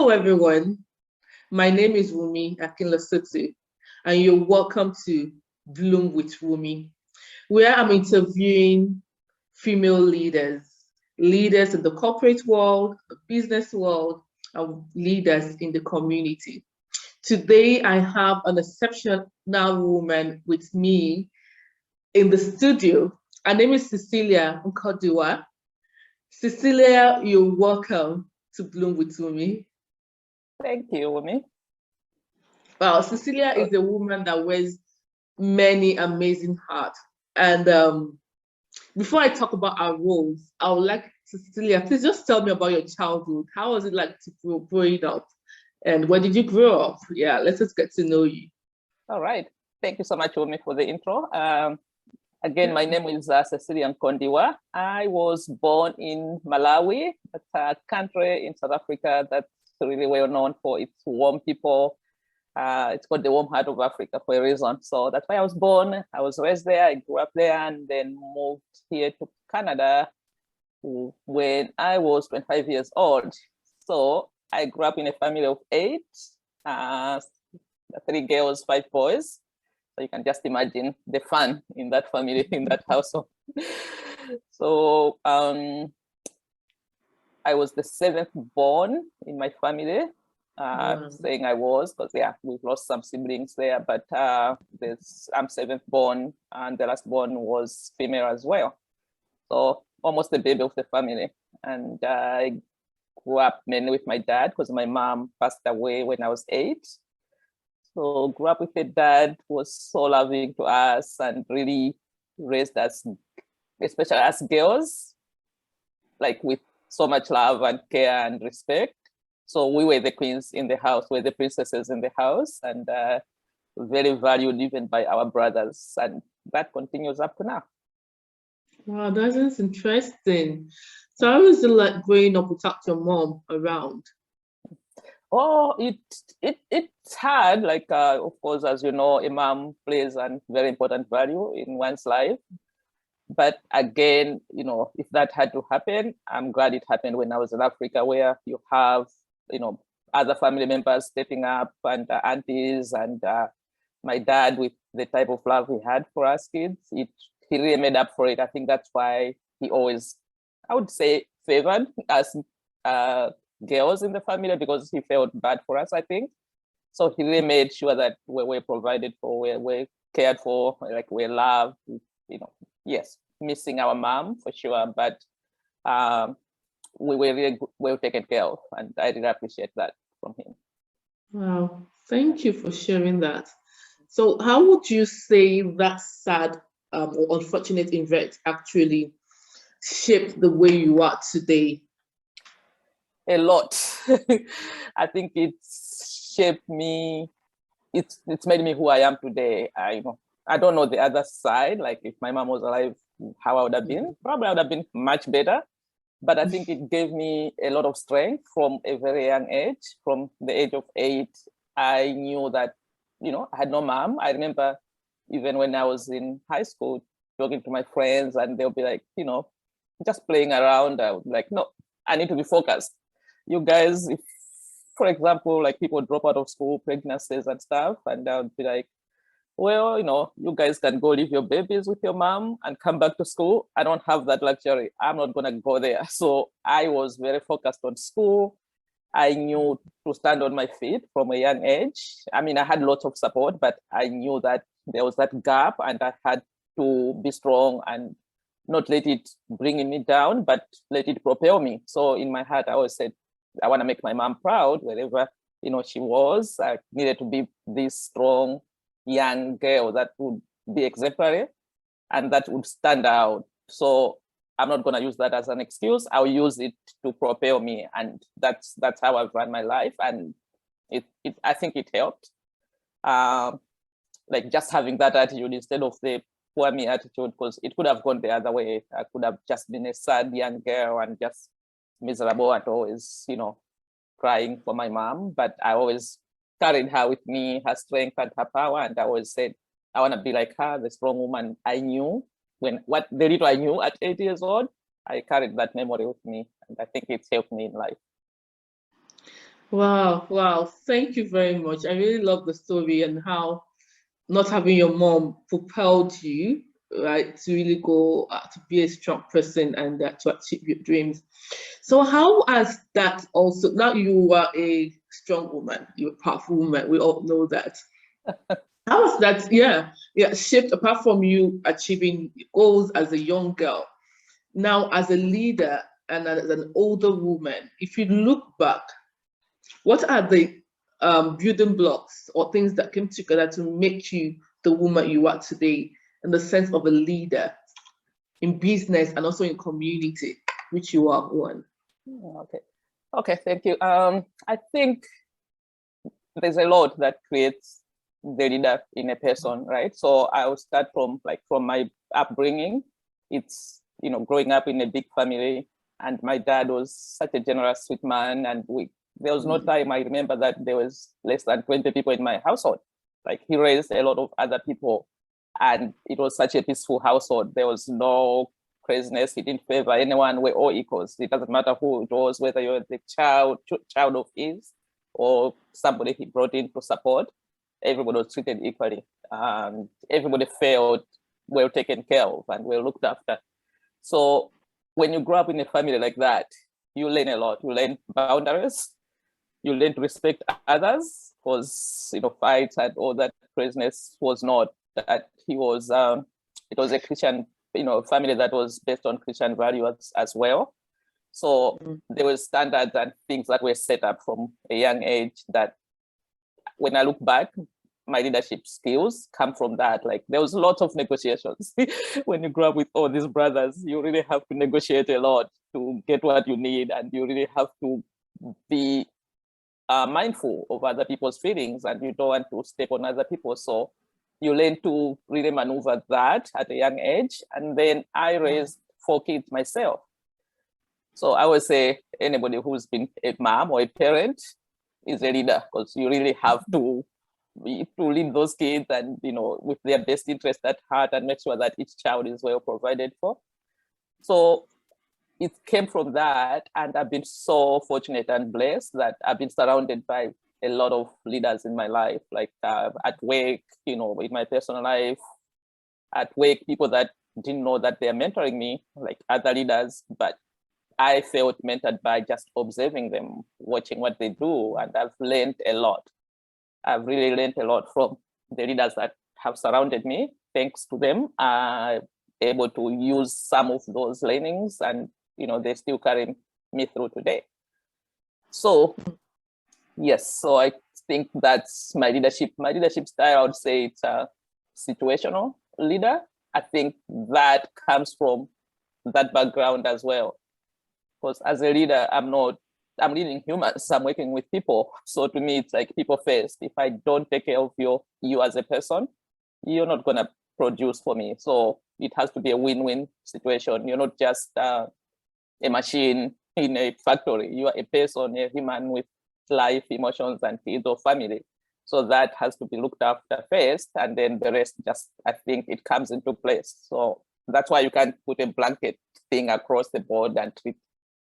Hello, everyone. My name is Wunmi Akinlasutu, and you're welcome to Bloom with Wunmi, where I'm interviewing female leaders, leaders in the corporate world, the business world, and leaders in the community. Today, I have an exceptional woman with me in the studio. Her name is Cecilia Mkondiwa. Cecilia, you're welcome to Bloom with Wunmi. Thank you, Wunmi. Well, Cecilia is a woman that wears many amazing hats. And before I talk about our roles, I would like Cecilia, please just tell me about your childhood. How was it like to growing up? And where did you grow up? Yeah, let's just get to know you. All right. Thank you so much, Wunmi, for the intro. Again, my name is Cecilia Mkondiwa. I was born in Malawi, a country in South Africa that's really well known for its warm people. It's called the warm heart of Africa for a reason. So that's why I was born. I was raised there. I grew up there and then moved here to Canada when I was 25 years old. So I grew up in a family of 8, 3 girls, 5 boys. So you can just imagine the fun in that family, in that household. So I was the 7th born in my family. Saying I was, because we've lost some siblings there, but I'm 7th born, and the last born was female as well. So almost the baby of the family. And I grew up mainly with my dad because my mom passed away when I was 8. So grew up with a dad who was so loving to us and really raised us, especially as girls, like with so much love and care and respect. So we were the queens in the house, we were the princesses in the house, and very valued even by our brothers. And that continues up to now. Wow, that's interesting. So how was it like growing up without your mom around? Oh, it's hard. Like, of course, as you know, a mom plays a very important value in one's life. But again, if that had to happen, I'm glad it happened when I was in Africa, where you have, other family members stepping up and aunties and my dad with the type of love he had for us kids. He really made up for it. I think that's why he always, I would say, favored us girls in the family, because he felt bad for us, I think. So he really made sure that we were provided for, we were cared for, like we're loved, yes, missing our mom for sure, but we were really well taken care of, and I really appreciate that from him. Wow, thank you for sharing that. So how would you say that sad or unfortunate event actually shaped the way you are today? A lot. I think it's shaped me. It's made me who I am today. I don't know the other side. Like if my mom was alive, how I would have been. Probably I would have been much better. But I think it gave me a lot of strength from a very young age. From the age of 8, I knew that, I had no mom. I remember even when I was in high school, talking to my friends, and they'll be like, just playing around. I was like, no, I need to be focused. You guys, if, for example, like people drop out of school, pregnancies and stuff, and I would be like, well, you guys can go leave your babies with your mom and come back to school. I don't have that luxury. I'm not going to go there. So I was very focused on school. I knew to stand on my feet from a young age. I mean, I had lots of support, but I knew that there was that gap, and I had to be strong and not let it bring me down, but let it propel me. So in my heart, I always said, I want to make my mom proud wherever, she was. I needed to be this strong young girl that would be exemplary and that would stand out. So I'm not going to use that as an excuse. I'll use it to propel me. And that's how I've run my life. And I think it helped. Like just having that attitude instead of the poor me attitude, because it could have gone the other way. I could have just been a sad young girl and just miserable and always, crying for my mom. But I always carried her with me, her strength and her power. And I always said, I want to be like her, the strong woman I knew. What the little I knew at 8 years old, I carried that memory with me. And I think it's helped me in life. Wow, wow. Thank you very much. I really love the story and how not having your mom propelled you, right, to really go to be a strong person and to achieve your dreams. So, how has that also, now you are a strong woman, you're a powerful woman, we all know that. How has that, yeah, shaped apart from you achieving goals as a young girl? Now, as a leader and as an older woman, if you look back, what are the building blocks or things that came together to make you the woman you are today in the sense of a leader in business and also in community, which you are one? Okay. Okay, thank you. I think there's a lot that creates the leader in a person, right? So I will start from my upbringing. It's, growing up in a big family, and my dad was such a generous, sweet man, and there was no time I remember that there was less than 20 people in my household. Like, he raised a lot of other people, and it was such a peaceful household. There was no craziness. He didn't favor anyone. We're all equals. It doesn't matter who it was, whether you're the child of his or somebody he brought in to support. Everybody was treated equally, and everybody felt well taken care of and well looked after. So when you grow up in a family like that, you learn a lot. You learn boundaries. You learn to respect others, because fights and all that craziness was not that. He was it was a Christian family that was based on Christian values as well. So there were standards and things that were set up from a young age that, when I look back, my leadership skills come from that. Like, there was lots of negotiations. When you grow up with all these brothers, you really have to negotiate a lot to get what you need, and you really have to be mindful of other people's feelings, and you don't want to step on other people. So you learn to really maneuver that at a young age. And then I raised 4 kids myself. So I would say anybody who's been a mom or a parent is a leader, because you really have to lead those kids, and with their best interest at heart, and make sure that each child is well provided for. So it came from that, and I've been so fortunate and blessed that I've been surrounded by a lot of leaders in my life, like at work, in my personal life, at work, people that didn't know that they're mentoring me, like other leaders, but I felt mentored by just observing them, watching what they do, and I've learned a lot. I've really learned a lot from the leaders that have surrounded me. Thanks to them, I'm able to use some of those learnings, and they still carry me through today. So yes, so I think that's my leadership. My leadership style, I would say it's a situational leader. I think that comes from that background as well. Because as a leader, I'm leading humans, I'm working with people. So to me, it's like people first. If I don't take care of you as a person, you're not gonna produce for me. So it has to be a win-win situation. You're not just a machine in a factory. You are a person, a human with life, emotions, and kids or family. So that has to be looked after first, and then the rest just, I think, it comes into place. So that's why you can't put a blanket thing across the board and treat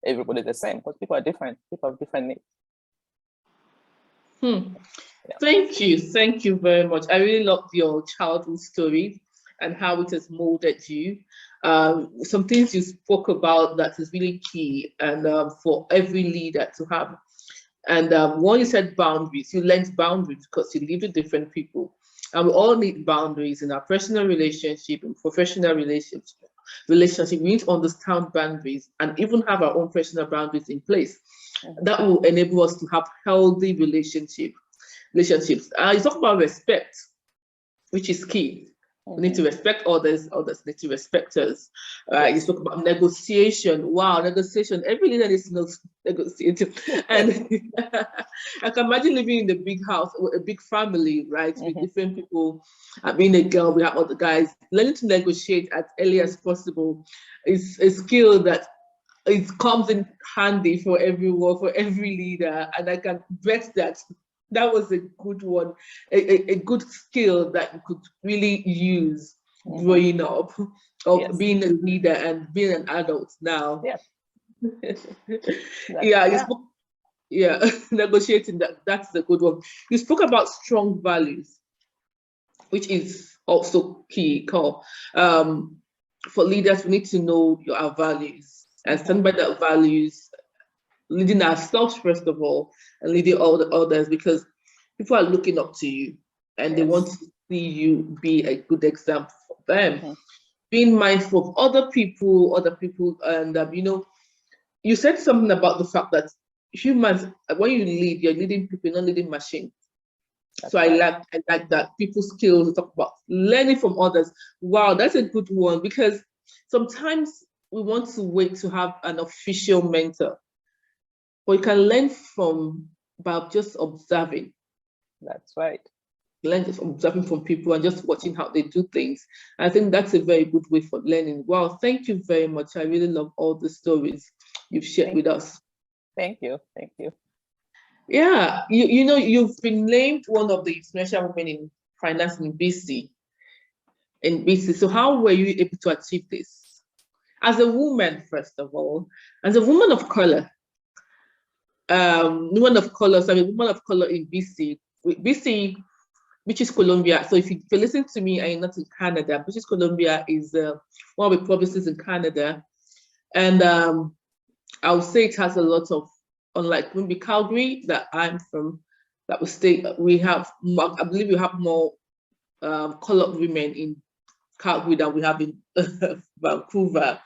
everybody the same, because people are different. People have different needs. Yeah. Thank you very much. I really loved your childhood story and how it has molded you. Some things you spoke about that is really key, and for every leader to have. And one, you said boundaries. You learned boundaries because you live with different people, and we all need boundaries in our personal relationship and professional relationship. We need to understand boundaries and even have our own personal boundaries in place. That will enable us to have healthy relationships. You talk about respect, which is key. We need to respect others need to respect us. You talk about negotiation. Wow, negotiation. Every leader needs to negotiate. And I can imagine living in a big house, a big family, right, with different people. Being a girl, we have other guys. Learning to negotiate as early as possible is a skill that it comes in handy for everyone, for every leader. And I can bet that that was a good one, a good skill that you could really use growing up, of being a leader and being an adult now. Yeah. Yeah, Yeah, negotiating, that's a good one. You spoke about strong values, which is also key call. For leaders, we need to know our values and stand by that values, leading ourselves first of all, and leading all the others, because people are looking up to you and they want Yes. to see you be a good example for them. Mhm. Being mindful of other people, and you said something about the fact that humans, when you lead, you're leading people, not leading machines. So That's right. I like that people skills. We talk about learning from others. Wow, that's a good one, because sometimes we want to wait to have an official mentor, but you can learn from by just observing. That's right. Learn just observing from people and just watching how they do things. I think that's a very good way for learning. Wow, thank you very much. I really love all the stories you've shared Thank with us. thank you. Thank you. Yeah, you've been named one of the influential women in finance in BC. So how were you able to achieve this? As a woman, first of all, as a woman of color, so I'm a woman of color in BC. BC, British Columbia. So if you listen to me and you're not in Canada, British Columbia is one of the provinces in Canada. And I would say it has a lot of, unlike maybe Calgary that I'm from, that we have more, I believe we have more colored women in Calgary than we have in Vancouver.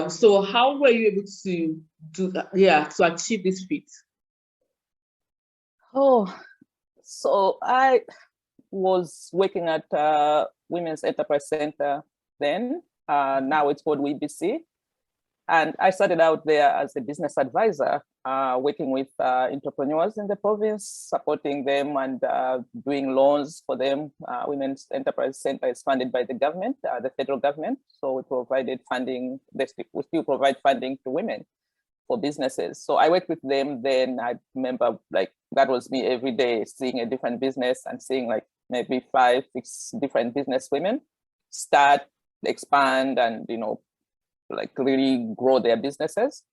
So how were you able to do that? Yeah, to achieve this feat? Oh, so I was working at Women's Enterprise Center then. Now it's called WBC. And I started out there as a business advisor, working with entrepreneurs in the province, supporting them and doing loans for them. Women's Enterprise Center is funded by the government, the federal government. So we provided funding, we still provide funding to women for businesses. So I worked with them then. I remember like that was me every day, seeing a different business and seeing like maybe 5, 6 different business women start, expand, and like really grow their businesses.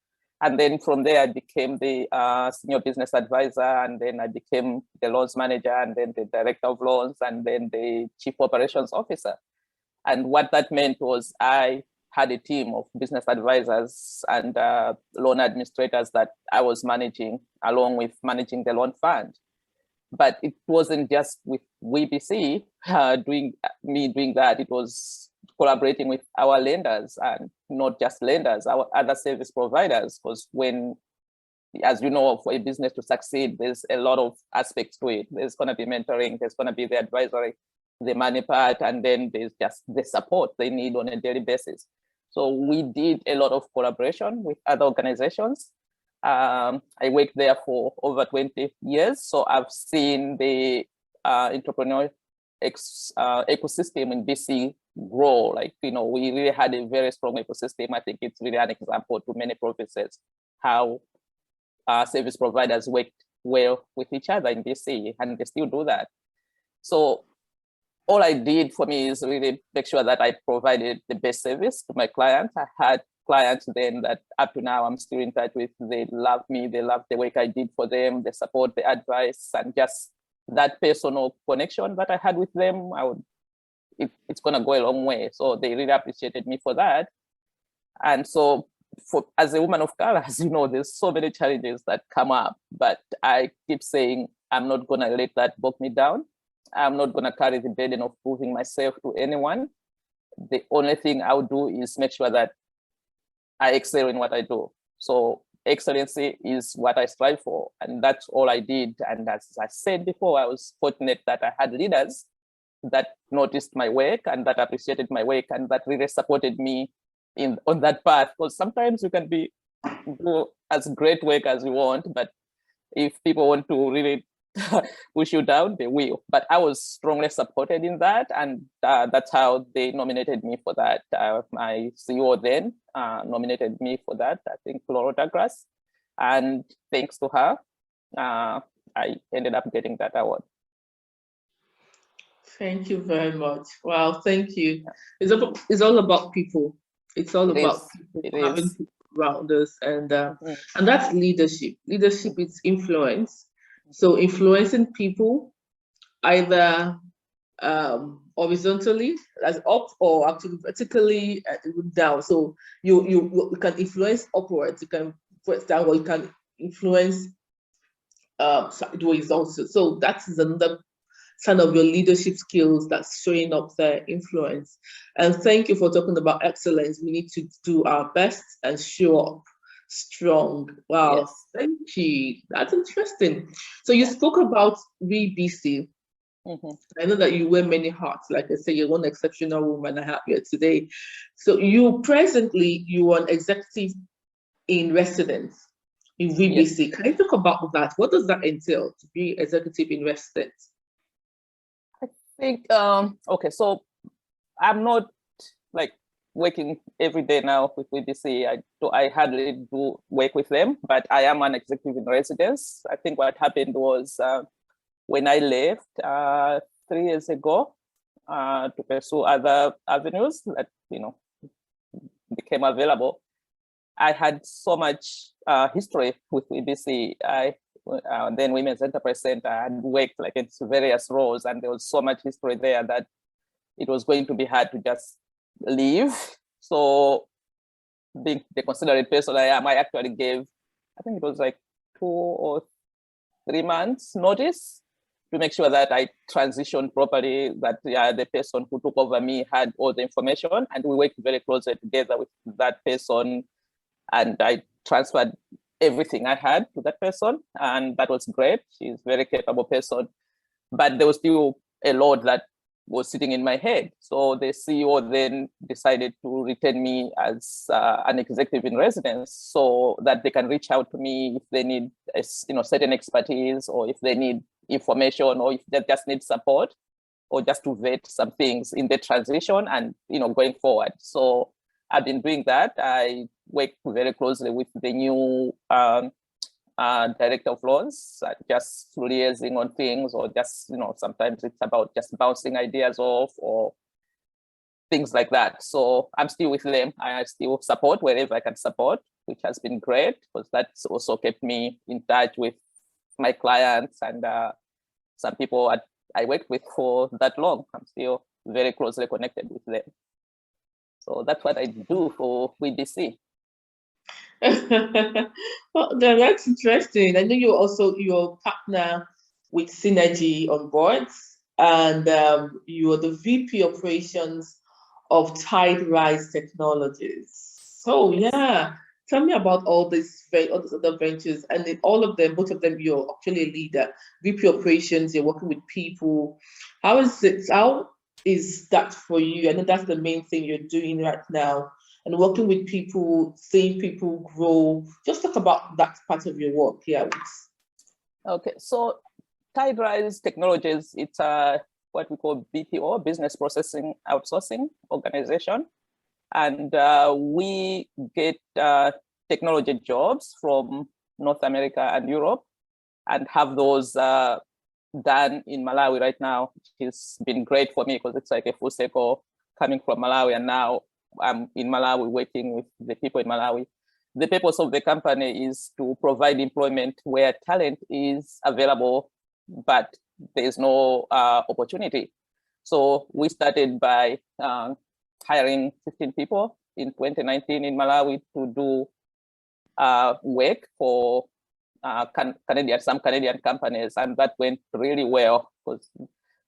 And then from there, I became the senior business advisor, and then I became the loans manager, and then the director of loans, and then the chief operations officer. And what that meant was I had a team of business advisors and loan administrators that I was managing, along with managing the loan fund. But it wasn't just with WBC doing that. It was collaborating with our lenders, and not just lenders, our other service providers. Because when, as you know, for a business to succeed, there's a lot of aspects to it. There's going to be mentoring, there's going to be the advisory, the money part, and then there's just the support they need on a daily basis. So we did a lot of collaboration with other organizations. I worked there for over 20 years. So I've seen the entrepreneurial ecosystem in BC grow. Like, we really had a very strong ecosystem. I think it's really an example to many provinces how service providers worked well with each other in BC, and they still do that. So all I did for me is really make sure that I provided the best service to my clients. I had clients then that up to now I'm still in touch with. They love me, they love the work I did for them, the support, the advice, and just that personal connection that I had with them. It's gonna go a long way. So they really appreciated me for that. And so as a woman of color, as you know, there's so many challenges that come up, but I keep saying I'm not gonna let that bog me down. I'm not gonna carry the burden of proving myself to anyone. The only thing I'll do is make sure that I excel in what I do. So excellency is what I strive for, and that's all I did. And as I said before, I was fortunate that I had leaders that noticed my work and that appreciated my work and that really supported me on that path. Because sometimes you can do as great work as you want, but if people want to really push you down, they will. But I was strongly supported in that, and that's how they nominated me for that. My CEO then nominated me for that, I think Laura Douglas, and thanks to her, I ended up getting that award. Thank you very much. Wow, thank you. It's all about people. It's all It about is. people, It having is. people around us, and that's leadership. Leadership is influence. So influencing people either horizontally, as up, or actually vertically down. So you can influence upwards, you can influence downward, you can influence sideways also. So that's another sign of your leadership skills that's showing up there, influence. And thank you for talking about excellence. We need to do our best and show up strong. Wow, Yes. thank you. That's interesting. So you spoke about VBC. I know that you wear many hats. Like I say, you're one exceptional woman I have here today. So you are an executive in residence in VBC. Yes. Can you talk about that? What does that entail to be executive in residence? I think okay, so I'm not like working every day now with BBC. I hardly do work with them, but I am an executive in residence. I think what happened was when I left 3 years ago to pursue other avenues that became available, I had so much history with BBC. Then Women's Enterprise Center, I had worked like in various roles, and there was so much history there that it was going to be hard to just leave. So being the considerate person I am, I actually gave, I think it was like 2 or 3 months notice to make sure that I transitioned properly, that the person who took over me had all the information, and we worked very closely together with that person, and I transferred everything I had to that person, and that was great. She's a very capable person, but there was still a lot that was sitting in my head. So the CEO then decided to retain me as an executive in residence, so that they can reach out to me if they need certain expertise, or if they need information, or if they just need support, or just to vet some things in the transition and going forward. So I've been doing that. I work very closely with the new director of loans, just liaising on things, or just sometimes it's about just bouncing ideas off or things like that. So I'm still with them. I still support wherever I can support, which has been great, because that's also kept me in touch with my clients and some people I worked with for that long. I'm still very closely connected with them. So that's what I do for WBC. Well, that's interesting. I know you're partner with Synergy on boards, and you are the VP operations of Tide Rise Technologies. So yeah, tell me about all these other ventures, and in all of them, both of them, you're actually a leader. VP operations, you're working with people. How is that for you? I know that's the main thing you're doing right now, and working with people, seeing people grow. Just talk about that part of your work here. Okay, so Tide Rise Technologies, it's what we call BPO, Business Processing Outsourcing Organization. And we get technology jobs from North America and Europe, and have those done in Malawi right now, which has been great for me, because it's like a full circle coming from Malawi, and now I'm in Malawi working with the people in Malawi. The purpose of the company is to provide employment where talent is available, but there's no opportunity. So we started by hiring 15 people in 2019 in Malawi to do work for some Canadian companies, and that went really well, because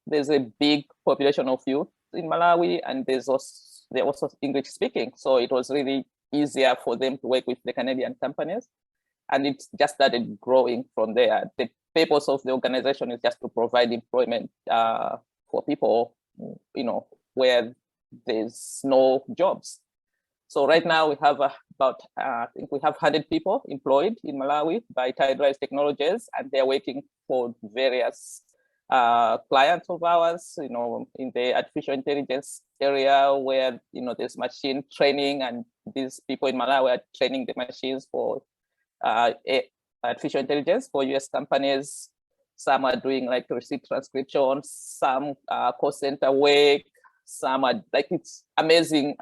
there's a big population of youth in Malawi, and they're also English speaking, so it was really easier for them to work with the Canadian companies, and it just started growing from there. The purpose of the organization is just to provide employment for people, where there's no jobs. So right now we have about, I think we have 100 people employed in Malawi by Tide Rise Technologies, and they're working for various clients of ours, in the artificial intelligence area, where, there's machine training, and these people in Malawi are training the machines for artificial intelligence for US companies. Some are doing like receipt transcription, some call center work, some are like, it's amazing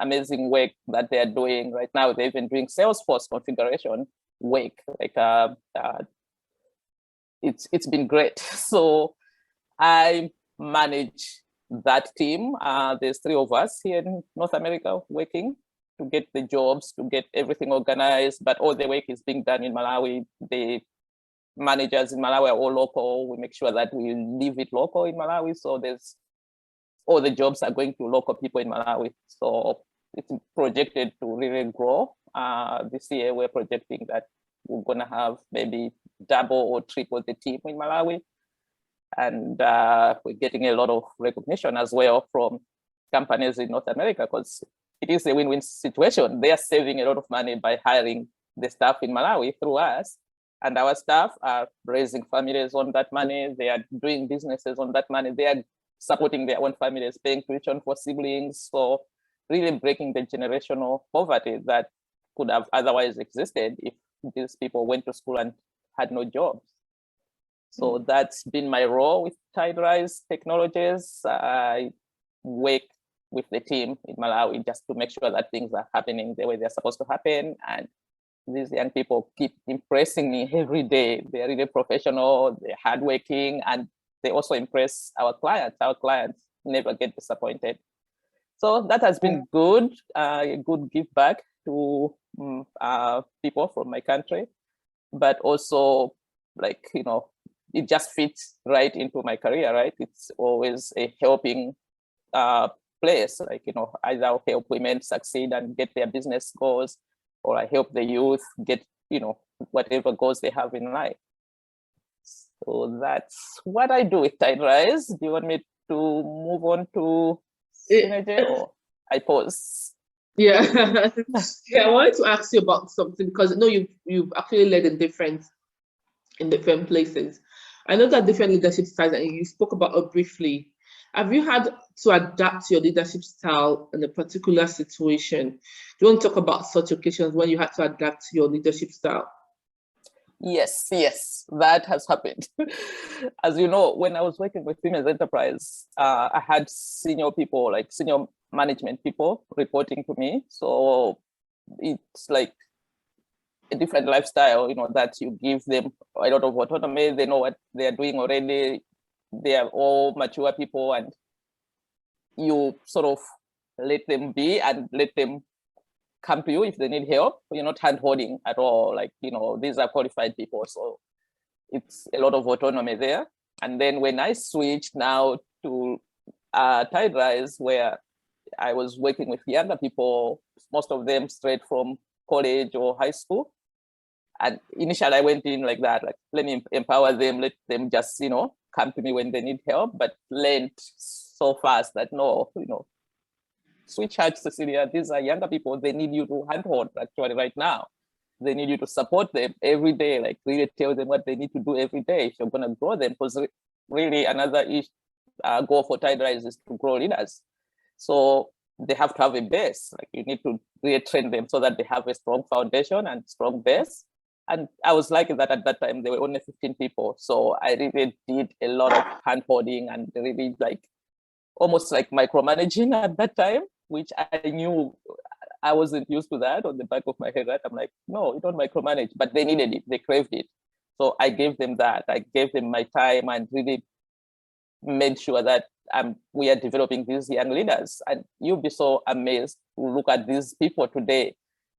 work that they're doing right now. They've been doing Salesforce configuration work. Like it's been great. So I manage that team. There's 3 of us here in North America working to get the jobs, to get everything organized, but all the work is being done in Malawi. The managers in Malawi are all local. We make sure that we leave it local in Malawi. So there's all the jobs are going to local people in Malawi. So it's projected to really grow. This year, we're projecting that we're going to have maybe double or triple the team in Malawi. And we're getting a lot of recognition as well from companies in North America, because it is a win-win situation. They are saving a lot of money by hiring the staff in Malawi through us. And our staff are raising families on that money. They are doing businesses on that money. They are supporting their own families, paying tuition for siblings. So really breaking the generational poverty that could have otherwise existed if these people went to school and had no jobs. So that's been my role with TideRise Technologies. I work with the team in Malawi just to make sure that things are happening the way they're supposed to happen. And these young people keep impressing me every day. They're really professional, they're hardworking, and they also impress our clients. Our clients never get disappointed. So that has been good, a good give back to people from my country, but also, like, you know, it just fits right into my career, right? It's always a helping place, like, you know, either I'll help women succeed and get their business goals, or I help the youth get, you know, whatever goals they have in life. So that's what I do with TideRise. Do you want me to move on to Synergy, or I pause? Yeah. Yeah, I wanted to ask you about something, because I know you've actually led in different places. I know that different leadership styles, and you spoke about it briefly. Have you had to adapt your leadership style in a particular situation? Do you want to talk about such occasions when you had to adapt your leadership style? Yes, that has happened. As you know, when I was working with Women's Enterprise, I had senior people, like senior management people reporting to me. So it's like a different lifestyle, you know, that you give them a lot of autonomy. They know what they are doing already. They are all mature people, and you sort of let them be and let them come to you if they need help. You're not hand-holding at all. Like, you know, these are qualified people. So it's a lot of autonomy there. And then when I switched now to TideRise, where I was working with younger people, most of them straight from college or high school. And initially I went in like that, like, let me empower them, let them just, you know, come to me when they need help, but learned so fast that no, you know, sweetheart Cecilia, these are younger people, they need you to handhold actually right now. They need you to support them every day, like really tell them what they need to do every day if you're going to grow them, because really another goal for TideRise is to grow leaders. So they have to have a base, like you need to really train them so that they have a strong foundation and strong base. And I was lucky that at that time there were only 15 people. So I really did a lot of hand-holding and really like almost like micromanaging at that time, which I knew I wasn't used to that on the back of my head, right? I'm like, no, you don't micromanage, but they needed it, they craved it. So I gave them that. I gave them my time and really made sure that we are developing these young leaders. And you'll be so amazed to look at these people today.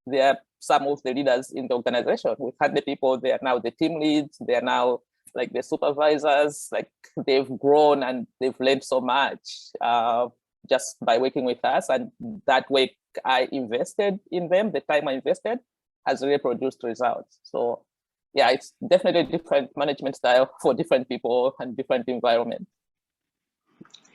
They are some of the leaders in the organization. We've had the people, they are now the team leads, they are now like the supervisors, like they've grown and they've learned so much just by working with us. And that way I invested in them, the time I invested has really produced results. So yeah, it's definitely a different management style for different people and different environments.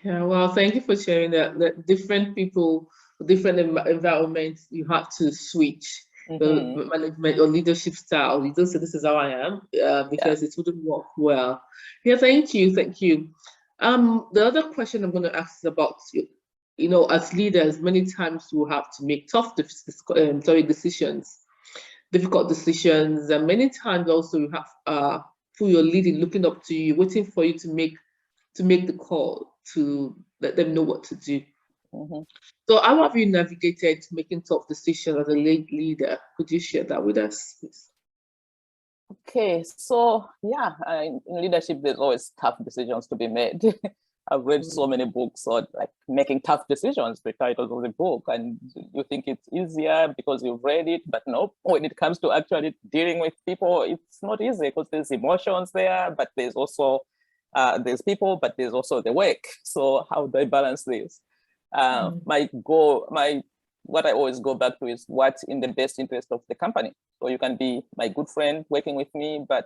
Yeah, well, thank you for sharing that different people, different environments, you have to switch the management or leadership style. You don't say this is how I am because it wouldn't work well. Yeah, thank you. The other question I'm going to ask is about you know, as leaders, many times we have to make tough decisions, difficult decisions, and many times also you have who you're leading looking up to you, waiting for you to make the call to let them know what to do. Mhm. So how have you navigated making tough decisions as a leader? Could you share that with us, please? Okay, so yeah, in leadership, there's always tough decisions to be made. I've read so many books on like making tough decisions, the titles of the book, and you think it's easier because you've read it, but no, when it comes to actually dealing with people, it's not easy because there's emotions there, but there's also there's people, but there's also the work. So how do I balance this? My goal, what I always go back to is what's in the best interest of the company. So you can be my good friend working with me, but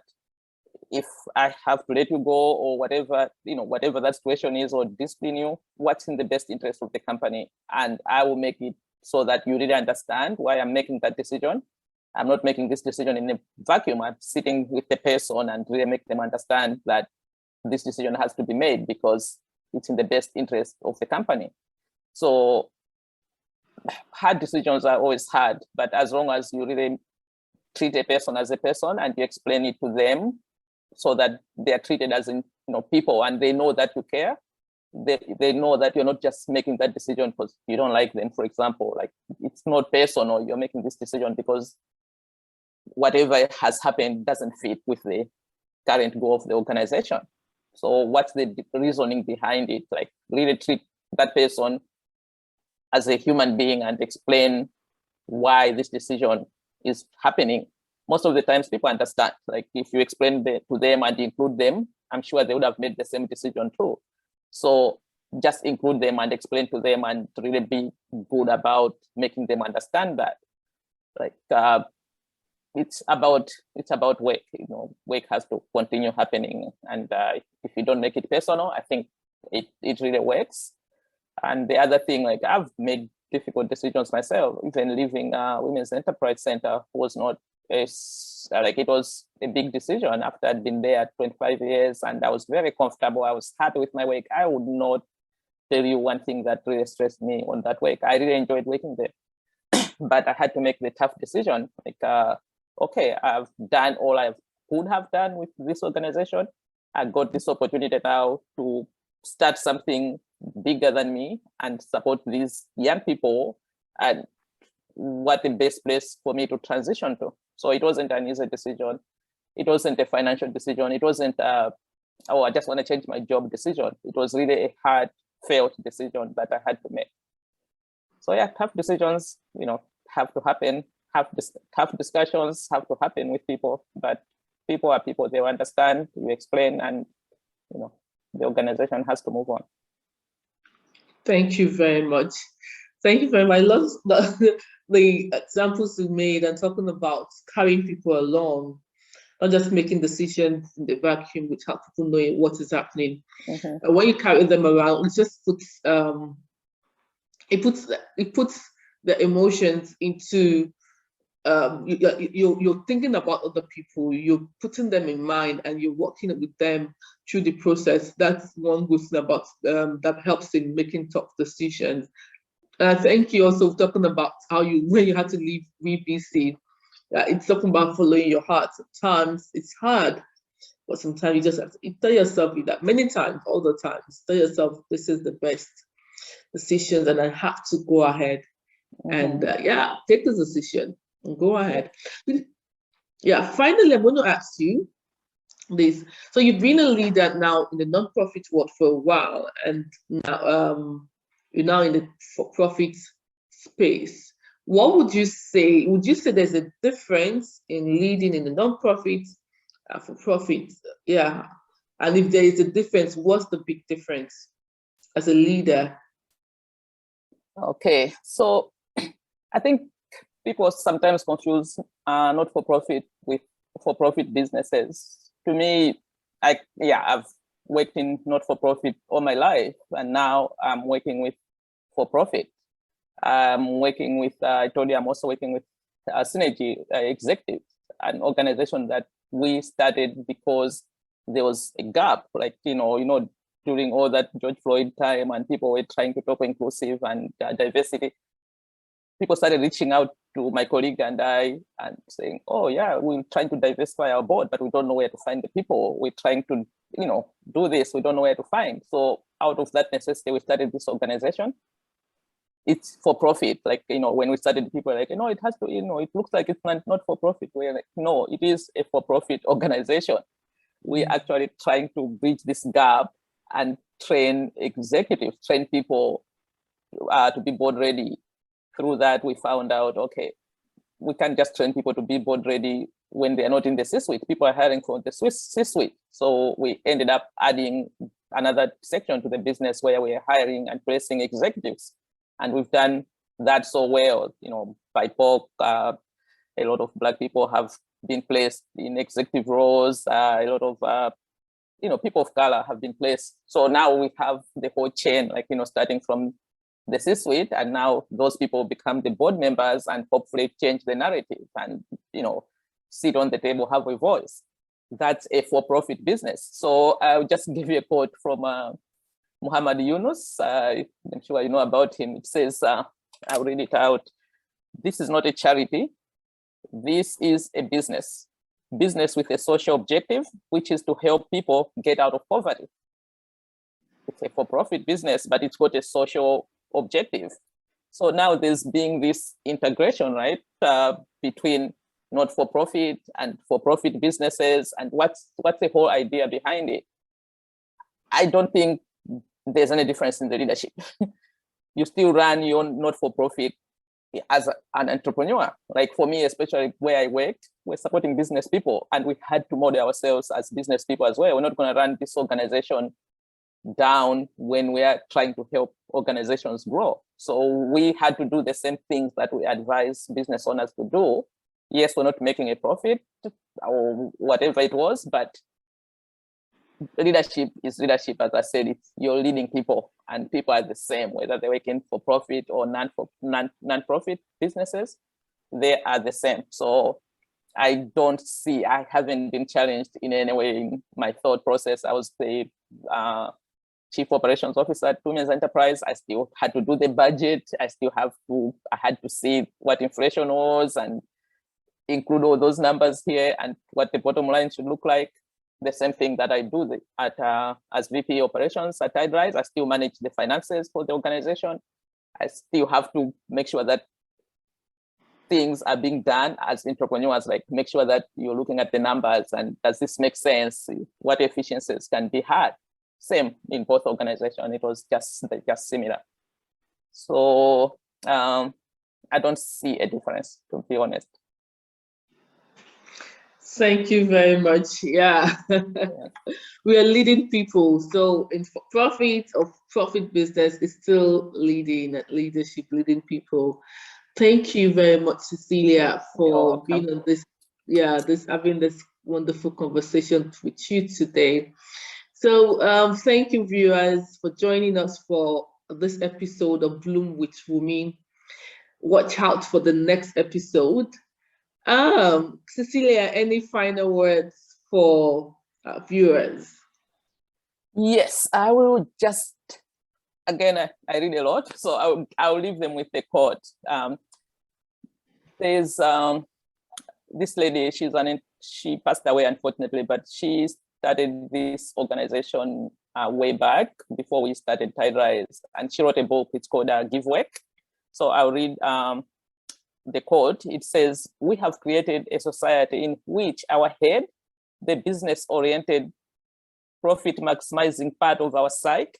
if I have to let you go or whatever, whatever that situation is, or discipline you, what's in the best interest of the company? And I will make it so that you really understand why I'm making that decision. I'm not making this decision in a vacuum. I'm sitting with the person and really make them understand that this decision has to be made because it's in the best interest of the company. So hard decisions are always hard, but as long as you really treat a person as a person and you explain it to them so that they are treated as in people, and they know that you care, they know that you're not just making that decision because you don't like them, for example. Like, it's not personal. You're making this decision because whatever has happened doesn't fit with the current goal of the organization. So what's the reasoning behind it? Like, really treat that person as a human being and explain why this decision is happening. Most of the times people understand. Like, if you explain to them and include them, I'm sure they would have made the same decision too. So just include them and explain to them and really be good about making them understand that. Like, it's about work. Work has to continue happening, and if you don't make it personal, I think it really works. And the other thing, like, I've made difficult decisions myself. Even leaving Women's Enterprise Center was not it was a big decision after I'd been there 25 years and I was very comfortable. I was happy with my work. I would not tell you one thing that really stressed me on that work. I really enjoyed working there, but I had to make the tough decision. Like, okay, I've done all I could have done with this organization. I got this opportunity now to start something bigger than me and support these young people, and what the best place for me to transition to. So it wasn't an easy decision. It wasn't a financial decision. It wasn't I just want to change my job decision. It was really a hard felt decision that I had to make. So yeah, tough decisions have to happen. Tough discussions have to happen with people, but people are people. They will understand, you explain, and the organization has to move on. Thank you very much. Thank you very much. I love the examples you made and talking about carrying people along, not just making decisions in the vacuum without people knowing what is happening. Mm-hmm. When you carry them around, it puts the emotions into you're thinking about other people, you're putting them in mind, and you're working with them through the process. That's one good thing about that helps in making tough decisions. And I thank you also for talking about how when you had to leave VBC. It's talking about following your heart. Sometimes it's hard, but sometimes you just have to tell yourself that many times, all the time. Tell yourself this is the best decision, and I have to go ahead and take this decision and go ahead. Yeah, finally, I'm going to ask you this. So you've been a leader now in the nonprofit world for a while, and now you're now in the for-profit space. What would you say? Would you say there's a difference in leading in the nonprofit, for-profit? Yeah, and if there is a difference, what's the big difference as a leader? Okay, so I think people sometimes confuse not-for-profit with for-profit businesses. To me, I've worked in not-for-profit all my life, and now I'm working with for-profit. I'm working with, I told you, I'm also working with Synergy Executive, an organization that we started because there was a gap, like, during all that George Floyd time, and people were trying to talk inclusive and diversity. People started reaching out to my colleague and I and saying, oh yeah, we're trying to diversify our board, but we don't know where to find the people. We're trying to, do this, we don't know where to find. So out of that necessity, we started this organization. it's for profit. Like, when we started, people were like, it has to, it looks like it's not for profit. We're like, no, it is a for profit organization. We're actually trying to bridge this gap and train executives, train people to be board ready. Through that, we found out, okay, we can't just train people to be board ready when they're not in the C-suite. People are hiring for the C-suite. So we ended up adding another section to the business where we're hiring and placing executives. And we've done that so well. By BIPOC, a lot of Black people have been placed in executive roles. A lot of people of color have been placed. So now we have the whole chain, like, starting from the C-suite, and now those people become the board members and hopefully change the narrative and, sit on the table, have a voice. That's a for-profit business. So I'll just give you a quote from Muhammad Yunus. I'm sure you know about him. It says, I'll read it out. "This is not a charity. This is a business. Business with a social objective, which is to help people get out of poverty." It's a for-profit business, but it's got a social objective. So now there's being this integration, right, between not-for-profit and for-profit businesses, and what's the whole idea behind it? I don't think there's any difference in the leadership. You still run your not-for-profit as an entrepreneur. Like for me, especially where I worked, we're supporting business people, and we had to model ourselves as business people as well. We're not going to run this organization down when we are trying to help organizations grow. So we had to do the same things that we advise business owners to do. Yes, we're not making a profit or whatever it was, but leadership is leadership. As I said, you're leading people, and people are the same, whether they're working for profit or non-profit businesses, they are the same. So I haven't been challenged in any way in my thought process. I was the chief operations officer at Women's Enterprise. I still had to do the budget. I had to see what inflation was and include all those numbers here and what the bottom line should look like. The same thing that I do as VP operations at TideRise. I still manage the finances for the organization. I still have to make sure that things are being done as entrepreneurs, like make sure that you're looking at the numbers and does this make sense? What efficiencies can be had? Same in both organizations. It was just similar. So I don't see a difference, to be honest. Thank you very much. Yeah. We are leading people. So in profit or profit business is still leadership, leading people. Thank you very much, Cecilia, for being on having this wonderful conversation with you today. So thank you, viewers, for joining us for this episode of Bloom with Wunmi. Watch out for the next episode. Cecilia, any final words for viewers? Yes, I will just, again, I read a lot, so I'll leave them with a quote. There's this lady, she passed away, unfortunately, but she started this organization way back before we started TideRise, and she wrote a book. It's called Give Work. So I'll read the quote. It says, "We have created a society in which our head, the business-oriented, profit-maximizing part of our psyche,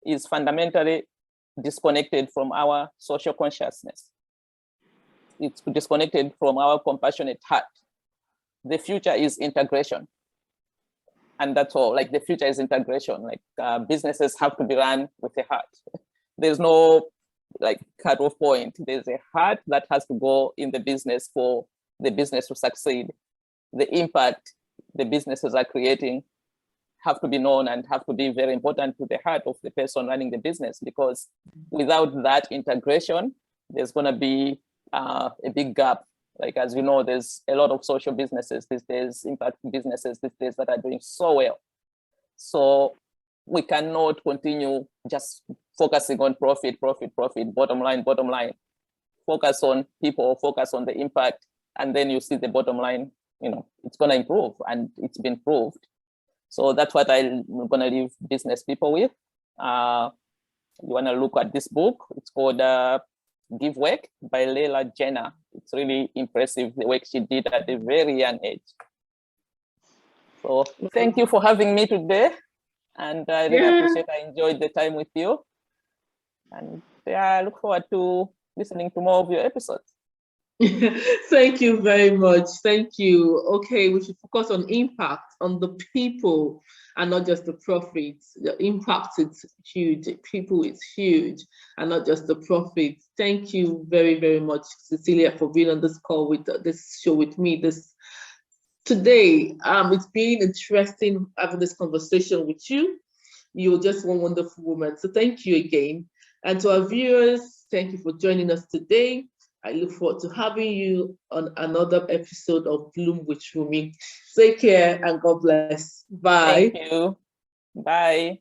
is fundamentally disconnected from our social consciousness. It's disconnected from our compassionate heart. The future is integration." And that's all. Like, the future is integration. Like, businesses have to be run with a heart. There's no cut-off point. There's a heart that has to go in the business for the business to succeed. The impact the businesses are creating have to be known and have to be very important to the heart of the person running the business, because without that integration, there's going to be a big gap. Like, as you know, there's a lot of social businesses these days, impact businesses these days that are doing so well. So we cannot continue just focusing on profit, bottom line. Focus on people, focus on the impact, and then you see the bottom line, it's going to improve, and it's been proved. So that's what I'm going to leave business people with. you want to look at this book, it's called Give Work by Leila Jenner. It's really impressive, the work she did at a very young age. So thank you for having me today. And I really appreciate, I enjoyed the time with you. And I look forward to listening to more of your episodes. Thank you very much. Thank you. Okay, we should focus on impact, on the people, and not just the profits. The impact is huge. People is huge, and not just the profits. Thank you very, very much, Cecilia, for being on this call with this show with me today. It's been interesting having this conversation with you. You're just one wonderful woman. So thank you again. And to our viewers, thank you for joining us today. I look forward to having you on another episode of Bloom with Wunmi. Take care and God bless. Bye. Thank you. Bye.